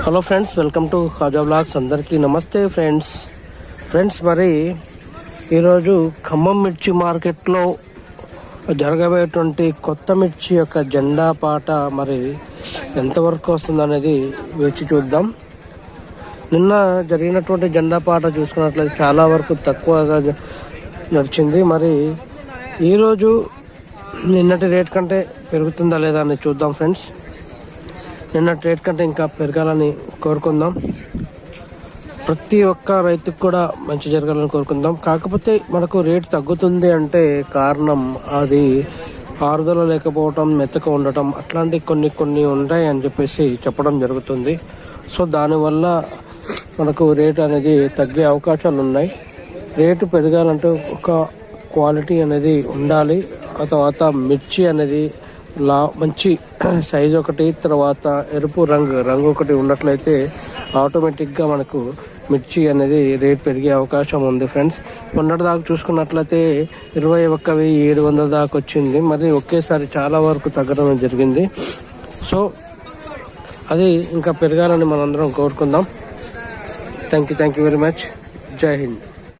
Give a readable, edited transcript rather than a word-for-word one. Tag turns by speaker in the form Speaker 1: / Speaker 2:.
Speaker 1: Hello friends, welcome to Khaja blogs. అందరికీ నమస్తే friends. మరి ఈరోజు ఖమ్మం మిర్చి మార్కెట్లో జరగబోయేటువంటి కొత్త మిర్చి యొక్క జెండా పాట మరి ఎంతవరకు వస్తుందనేది వేచి చూద్దాం. నిన్న జరిగినటువంటి జెండా పాట చూసుకున్నట్లయితే చాలా వరకు తక్కువగా నడిచింది. మరి ఈరోజు నిన్నటి రేట్ కంటే పెరుగుతుందా లేదా అని చూద్దాం ఫ్రెండ్స్. నిన్నటి రేట్ కంటే ఇంకా పెరగాలని కోరుకుందాం. ప్రతి ఒక్క రైతుకు కూడా మంచి జరగాలని కోరుకుందాం. కాకపోతే మనకు రేట్ తగ్గుతుంది అంటే కారణం అది ఆరుదల లేకపోవటం, మెత్తగా ఉండటం, అట్లాంటి కొన్ని ఉంటాయి అని చెప్పేసి చెప్పడం జరుగుతుంది. సో దానివల్ల మనకు రేటు అనేది తగ్గే అవకాశాలు ఉన్నాయి. రేటు పెరగాలంటే ఒక క్వాలిటీ అనేది ఉండాలి. ఆ తర్వాత మిర్చి అనేది మంచి సైజు ఒకటి, తర్వాత ఎరుపు రంగు ఒకటి ఉన్నట్లయితే ఆటోమేటిక్గా మనకు మిర్చి అనేది రేట్ పెరిగే అవకాశం ఉంది ఫ్రెండ్స్. మొన్నటి దాకా చూసుకున్నట్లయితే 21,700 దాకా వచ్చింది. మరి ఒకేసారి చాలా వరకు తగ్గడం జరిగింది. సో అది ఇంకా పెరగాలని మనందరం కోరుకుందాం. Thank you very much. జై హింద్.